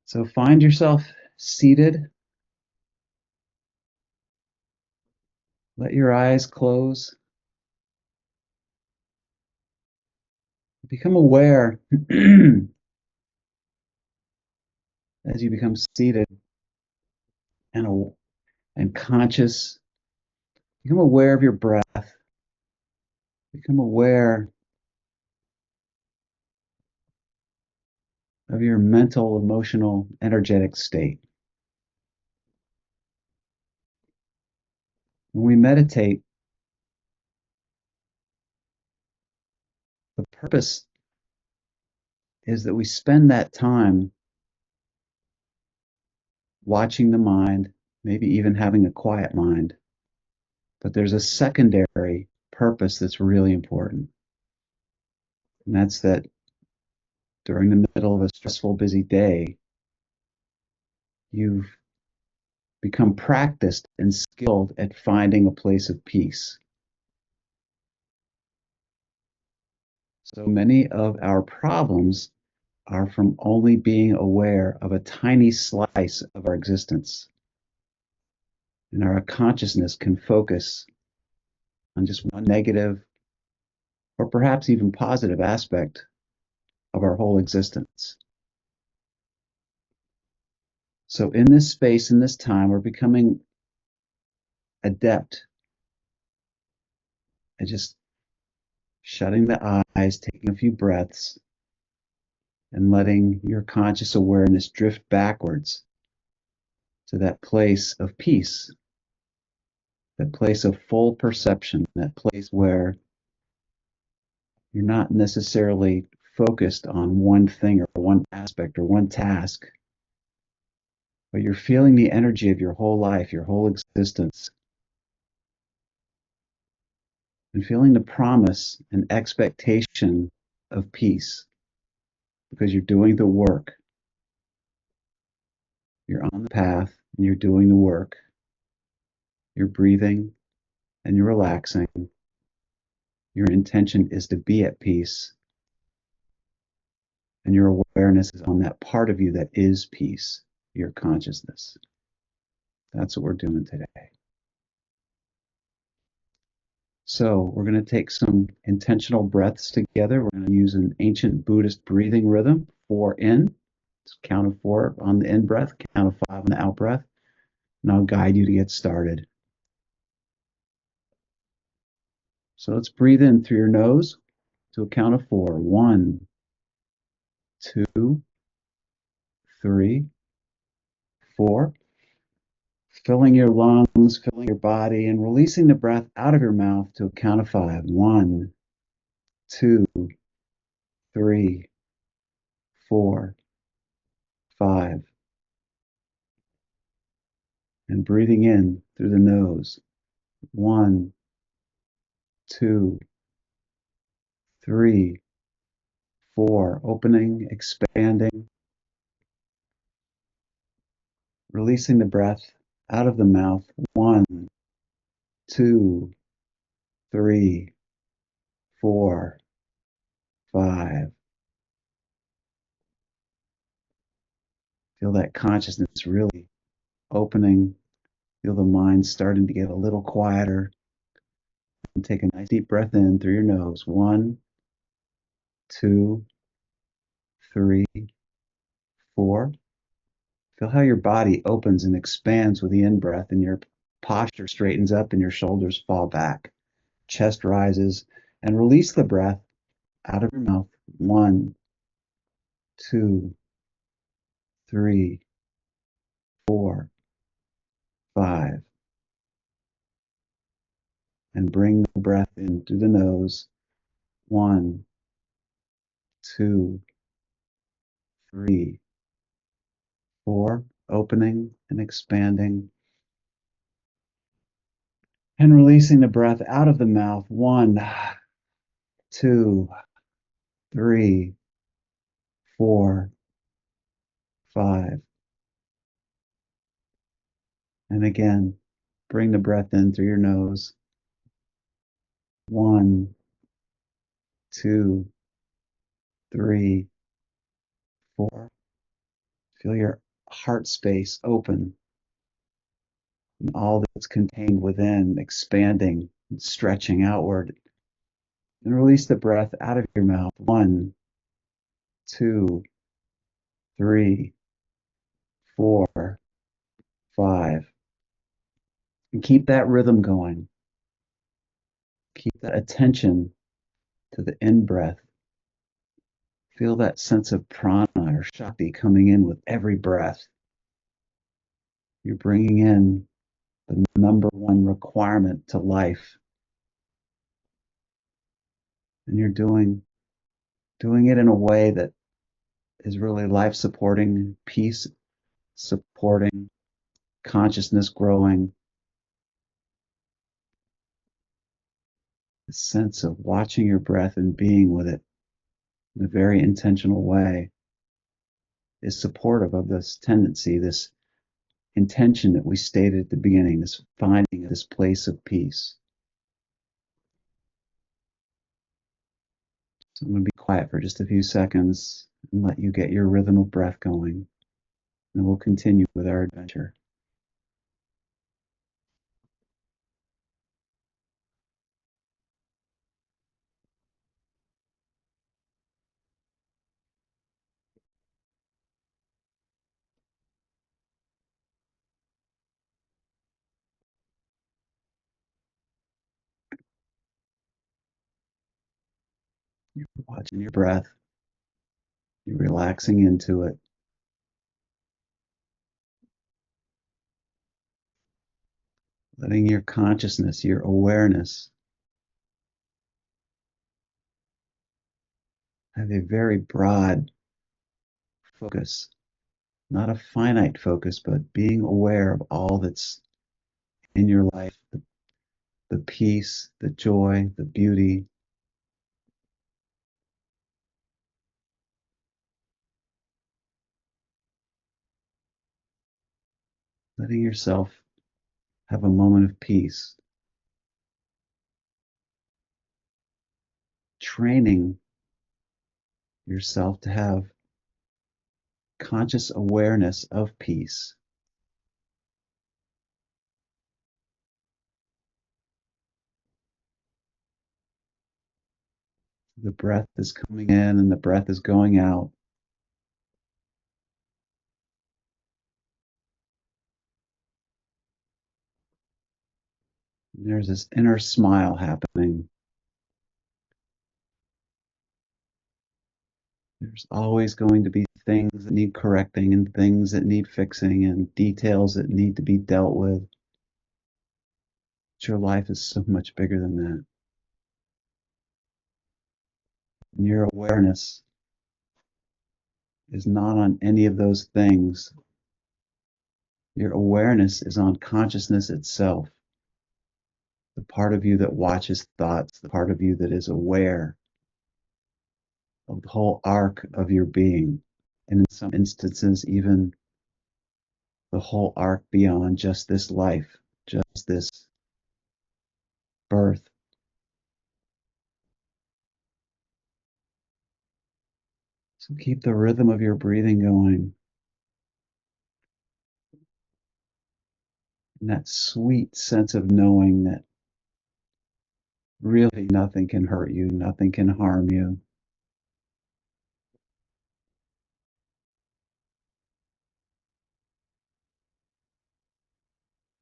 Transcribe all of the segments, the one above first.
So find yourself seated. Let your eyes close. Become aware as you become seated and, and conscious. Become aware of your breath. Become aware of your mental, emotional, energetic state. When we meditate, the purpose is that we spend that time watching the mind, maybe even having a quiet mind. But there's a secondary purpose that's really important. And that's that during the middle of a stressful, busy day, you've become practiced and skilled at finding a place of peace. So many of our problems are from only being aware of a tiny slice of our existence. And our consciousness can focus on just one negative or perhaps even positive aspect of our whole existence. So in this space, in this time, we're becoming adept at just shutting the eyes, taking a few breaths, and letting your conscious awareness drift backwards to that place of peace, that place of full perception, that place where you're not necessarily focused on one thing or one aspect or one task, but you're feeling the energy of your whole life, your whole existence, and feeling the promise and expectation of peace because you're doing the work. You're on the path and you're doing the work. You're breathing and you're relaxing. Your intention is to be at peace. And your awareness is on that part of you that is peace, your consciousness. That's what we're doing today. So we're going to take some intentional breaths together. We're going to use an ancient Buddhist breathing rhythm, 4 in, count of 4 on the in breath, count of 5 on the out breath, and I'll guide you to get started. So let's breathe in through your nose to a count of 4. 1, 2, 3, 4. Filling your lungs, filling your body, and releasing the breath out of your mouth to a count of 5. 1, 2, 3, 4, 5. And breathing in through the nose. 1, 2, 3, 4. Opening, expanding, releasing the breath out of the mouth. 1, 2, 3, 4, 5. Feel that consciousness really opening. Feel the mind starting to get a little quieter. And take a nice deep breath in through your nose. 1, 2, 3, 4. Feel how your body opens and expands with the in-breath and your posture straightens up and your shoulders fall back. Chest rises and release the breath out of your mouth. 1, 2, 3, 4, 5. And bring the breath in through the nose. 1, 2, 3, 4. Opening and expanding. And releasing the breath out of the mouth. 1, 2, 3, 4, 5. And again, bring the breath in through your nose. 1, 2, 3, 4. Feel your heart space open and all that's contained within expanding and stretching outward. And release the breath out of your mouth. 1, 2, 3, 4, 5. And keep that rhythm going. Keep that attention to the in breath. Feel that sense of prana or shakti coming in with every breath. You're bringing in the number one requirement to life. And you're doing it in a way that is really life supporting, peace supporting, consciousness growing. The sense of watching your breath and being with it in a very intentional way is supportive of this tendency, this intention that we stated at the beginning, this finding this place of peace. So I'm going to be quiet for just a few seconds and let you get your rhythm of breath going. And we'll continue with our adventure. You're watching your breath. You're relaxing into it. Letting your consciousness, your awareness, have a very broad focus. Not a finite focus, but being aware of all that's in your life, the peace, the joy, the beauty. Letting yourself have a moment of peace. Training yourself to have conscious awareness of peace. The breath is coming in and the breath is going out. And there's this inner smile happening. There's always going to be things that need correcting and things that need fixing and details that need to be dealt with. But your life is so much bigger than that. And your awareness is not on any of those things. Your awareness is on consciousness itself. The part of you that watches thoughts, the part of you that is aware of the whole arc of your being. And in some instances, even the whole arc beyond just this life, just this birth. So keep the rhythm of your breathing going. And that sweet sense of knowing that really nothing can hurt you, nothing can harm you.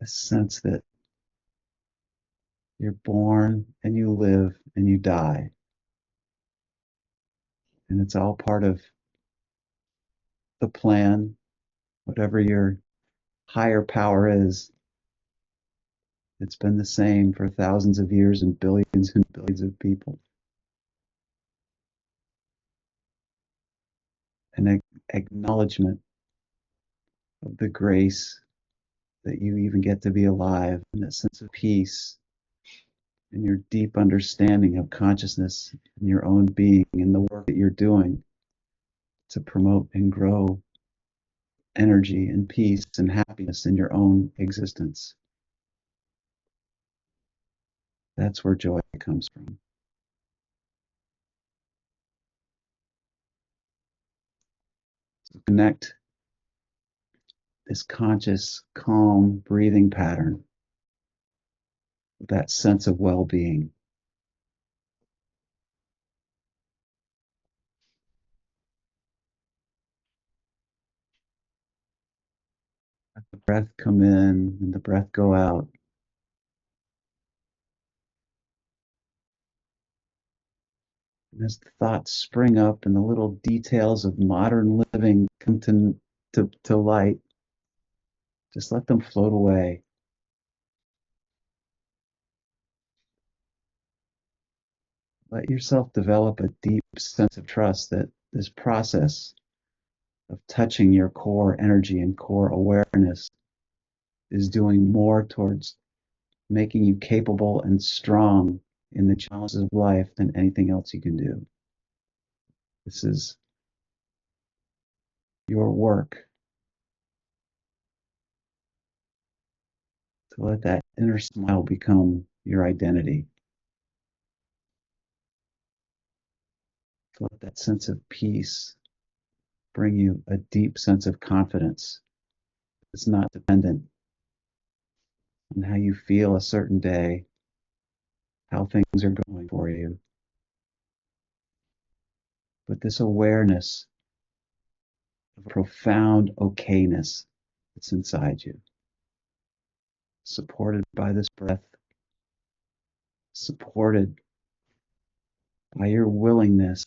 A sense that you're born and you live and you die. And it's all part of the plan, whatever your higher power is. It's been the same for thousands of years and billions of people. An acknowledgement of the grace that you even get to be alive, and that sense of peace and your deep understanding of consciousness and your own being and the work that you're doing to promote and grow energy and peace and happiness in your own existence. That's where joy comes from. So connect this conscious, calm breathing pattern, that sense of well-being. Let the breath come in and the breath go out. And as the thoughts spring up and the little details of modern living come to light, just let them float away. Let yourself develop a deep sense of trust that this process of touching your core energy and core awareness is doing more towards making you capable and strong in the challenges of life than anything else you can do. This is your work to let that inner smile become your identity, to let that sense of peace bring you a deep sense of confidence. It's not dependent on how you feel a certain day, how things are going for you, but this awareness of profound okayness that's inside you, supported by this breath, supported by your willingness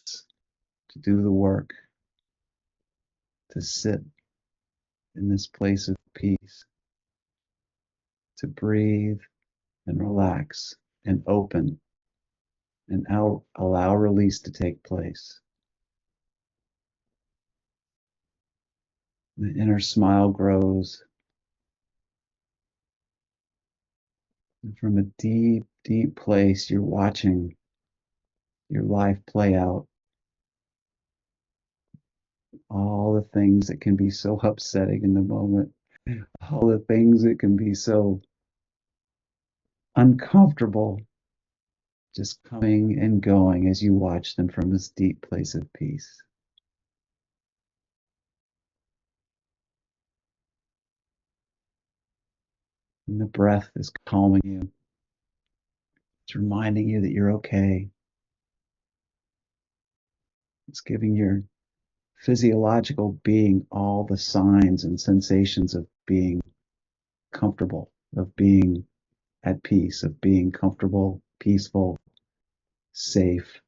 to do the work, to sit in this place of peace, to breathe and relax and open and allow release to take place. The inner smile grows. And from a deep, deep place, you're watching your life play out. All the things that can be so upsetting in the moment, all the things that can be so uncomfortable, just coming and going as you watch them from this deep place of peace. And the breath is calming you. It's reminding you that you're okay. It's giving your physiological being all the signs and sensations of being comfortable, of being at peace, of being comfortable, peaceful, safe.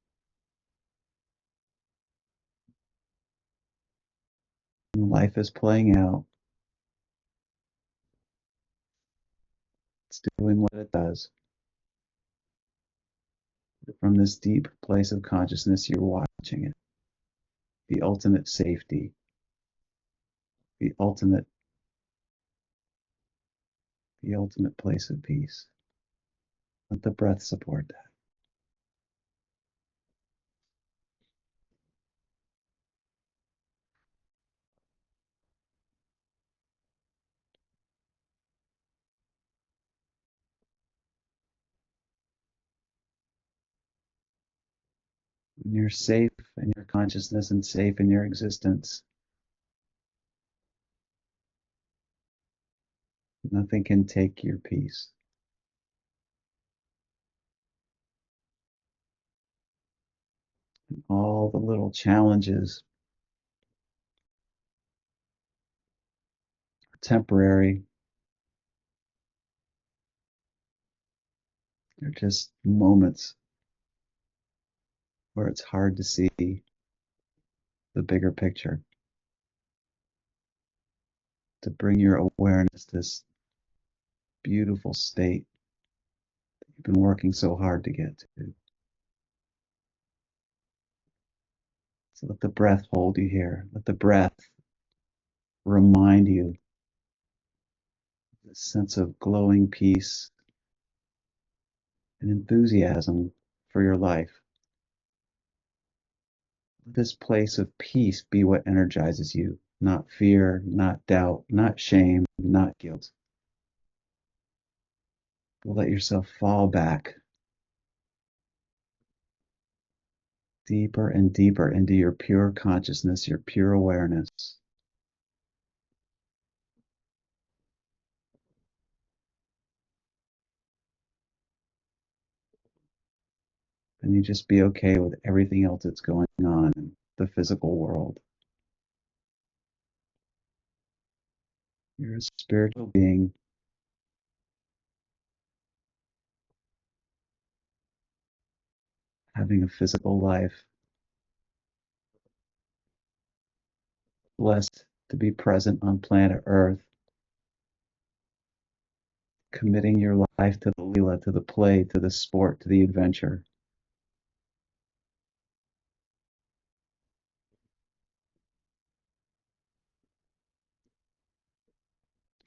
And life is playing out. It's doing what it does. From this deep place of consciousness, you're watching it. The ultimate safety, the ultimate place of peace. Let the breath support that. When you're safe in your consciousness and safe in your existence, nothing can take your peace. All the little challenges are temporary. They're just moments where it's hard to see the bigger picture, to bring your awareness to this beautiful state that you've been working so hard to get to. So let the breath hold you here. Let the breath remind you this sense of glowing peace and enthusiasm for your life. Let this place of peace be what energizes you, not fear, not doubt, not shame, not guilt. But let yourself fall back deeper and deeper into your pure consciousness, your pure awareness. And you just be okay with everything else that's going on in the physical world. You're a spiritual being having a physical life, blessed to be present on planet Earth, committing your life to the Leela, to the play, to the sport, to the adventure.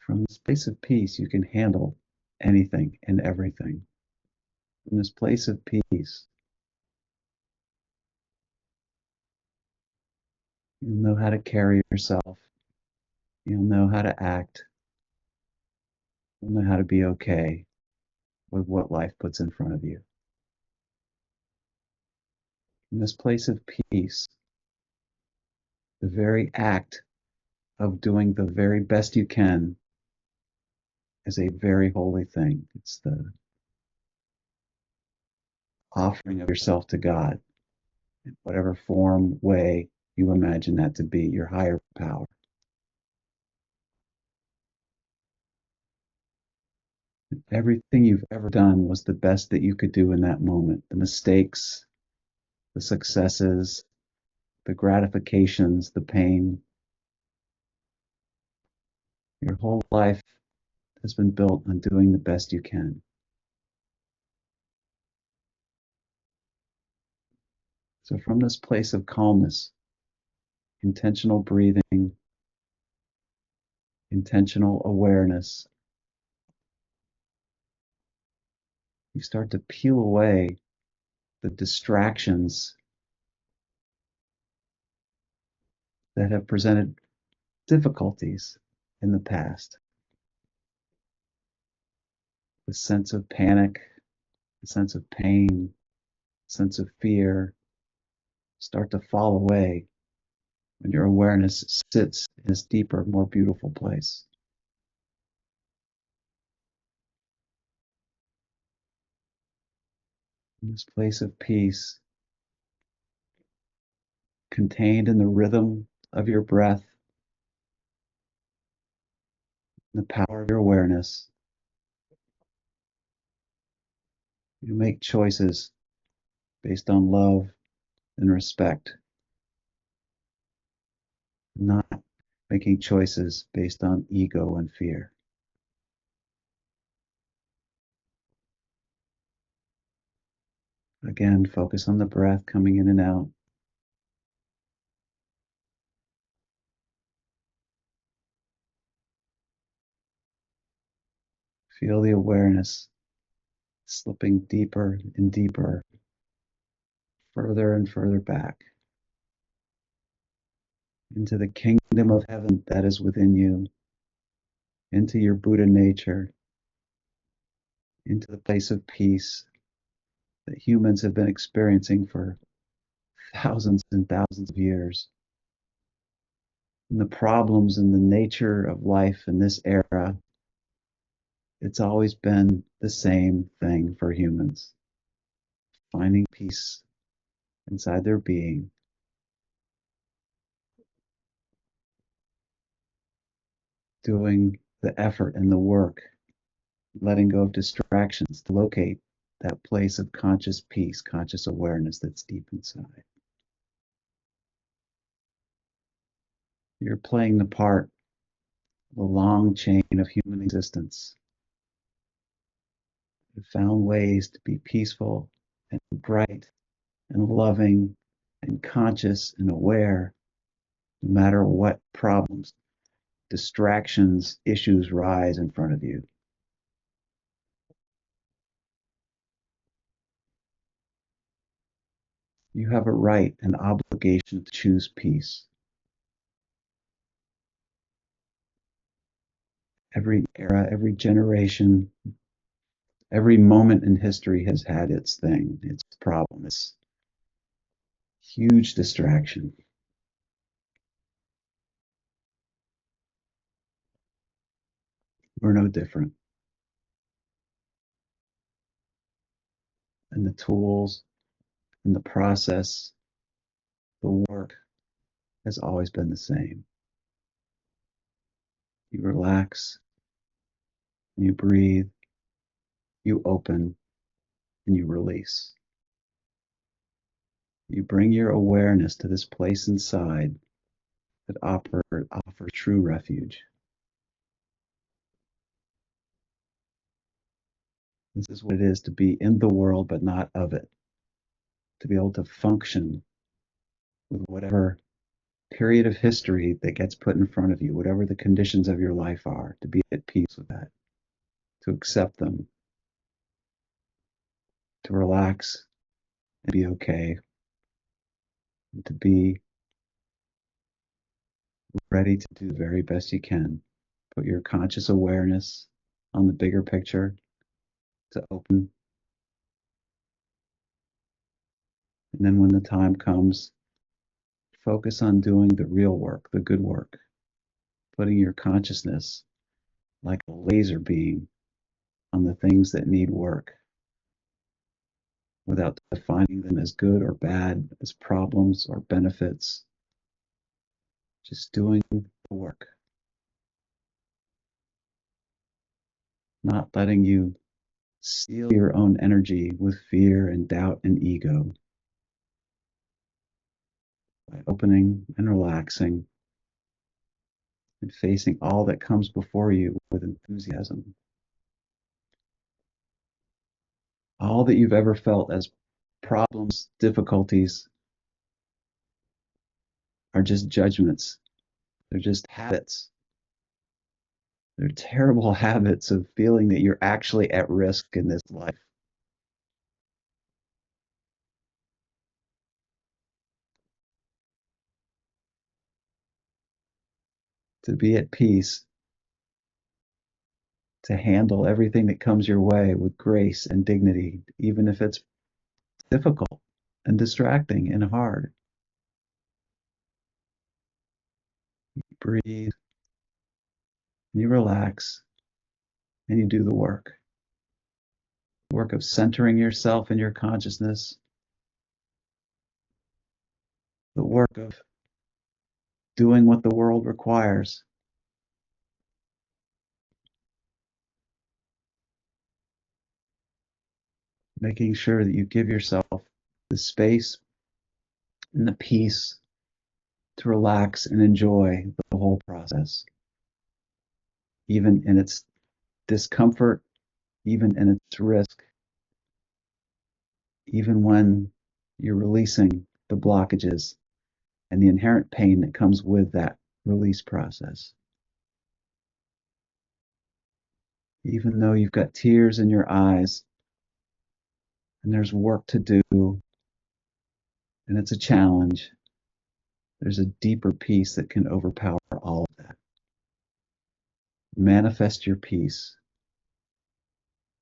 From this place of peace, you can handle anything and everything. From this place of peace, you'll know how to carry yourself. You'll know how to act. You'll know how to be okay with what life puts in front of you. From this place of peace, the very act of doing the very best you can is a very holy thing. It's the offering of yourself to God in whatever form, way you imagine that to be, your higher power. Everything you've ever done was the best that you could do in that moment. The mistakes, the successes, the gratifications, the pain. Your whole life has been built on doing the best you can. So from this place of calmness, intentional breathing, intentional awareness, you start to peel away the distractions that have presented difficulties in the past. The sense of panic, the sense of pain, sense of fear start to fall away when your awareness sits in this deeper, more beautiful place. In this place of peace, contained in the rhythm of your breath, the power of your awareness, you make choices based on love and respect, not making choices based on ego and fear. Again, focus on the breath coming in and out. Feel the awareness slipping deeper and deeper, further and further back into the kingdom of heaven that is within you, into your Buddha nature, into the place of peace that humans have been experiencing for thousands and thousands of years. And the problems and the nature of life in this era, it's always been the same thing for humans, finding peace inside their being, doing the effort and the work, letting go of distractions to locate that place of conscious peace, conscious awareness that's deep inside. You're playing the part of a long chain of human existence. You've found ways to be peaceful and bright and loving and conscious and aware, no matter what problems, distractions, issues rise in front of you. You have a right and obligation to choose peace. Every era, every generation, every moment in history has had its thing, its problem, its huge distraction. We're no different. And the tools And the process, the work, has always been the same. You relax, you breathe, you open, and you release. You bring your awareness to this place inside that offers true refuge. This is what it is to be in the world but not of it, to be able to function with whatever period of history that gets put in front of you, whatever the conditions of your life are, to be at peace with that, to accept them, to relax and be okay, and to be ready to do the very best you can. Put your conscious awareness on the bigger picture, to open. And then when the time comes, focus on doing the real work, the good work, putting your consciousness like a laser beam on the things that need work without defining them as good or bad, as problems or benefits. Just doing the work, not letting you seal your own energy with fear and doubt and ego. By opening and relaxing and facing all that comes before you with enthusiasm. All that you've ever felt as problems, difficulties, are just judgments. They're just habits. They're terrible habits of feeling that you're actually at risk in this life. To be at peace, to handle everything that comes your way with grace and dignity, even if it's difficult and distracting and hard. You breathe, you relax, and you do the work. The work of centering yourself in your consciousness, the work of doing what the world requires. Making sure that you give yourself the space and the peace to relax and enjoy the whole process, even in its discomfort, even in its risk, even when you're releasing the blockages and the inherent pain that comes with that release process. Even though you've got tears in your eyes and there's work to do and it's a challenge, there's a deeper peace that can overpower all of that. Manifest your peace.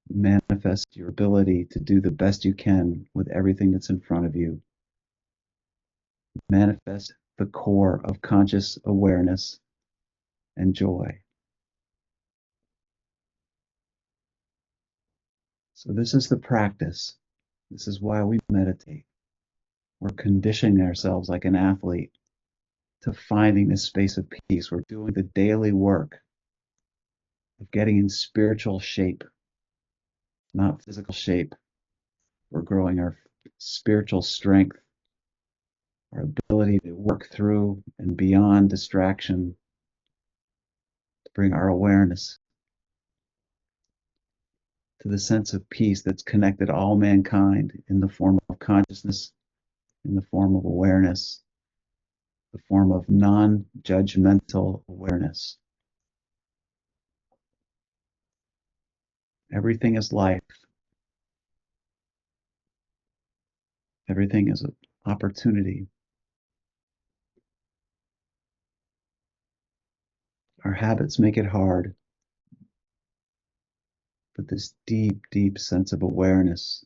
Manifest your ability to do the best you can with everything that's in front of you. Manifest the core of conscious awareness and joy. So this is the practice. This is why we meditate. We're conditioning ourselves like an athlete to finding this space of peace. We're doing the daily work of getting in spiritual shape, not physical shape. We're growing our spiritual strength, our ability to work through and beyond distraction, to bring our awareness to the sense of peace that's connected all mankind in the form of consciousness, in the form of awareness, the form of non-judgmental awareness. Everything is life. Everything is an opportunity. Our habits make it hard, but this deep, deep sense of awareness,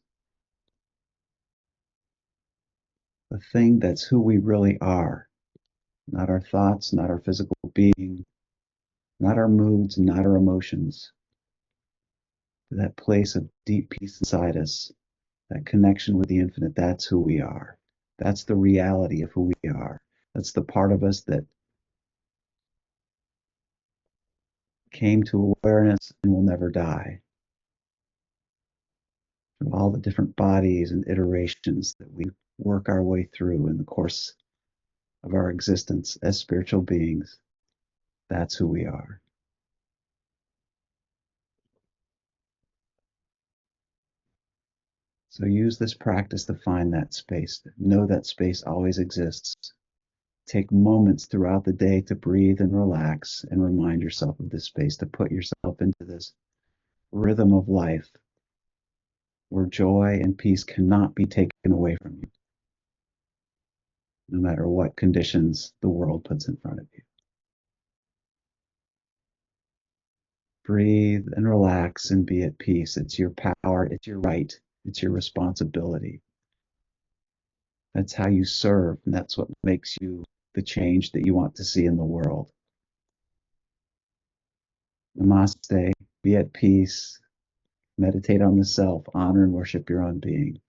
the thing that's who we really are, not our thoughts, not our physical being, not our moods, not our emotions, that place of deep peace inside us that connection with the infinite, that's who we are. That's the reality of who we are. That's the part of us that came to awareness and will never die. Through all the different bodies and iterations that we work our way through in the course of our existence as spiritual beings, that's who we are. So use this practice to find that space. Know that space always exists. Take moments throughout the day to breathe and relax and remind yourself of this space, to put yourself into this rhythm of life where joy and peace cannot be taken away from you, no matter what conditions the world puts in front of you. Breathe and relax and be at peace. It's your power, it's your right, it's your responsibility. That's how you serve, and that's what makes you the change that you want to see in the world. Namaste. Be at peace. Meditate on the self. Honor and worship your own being.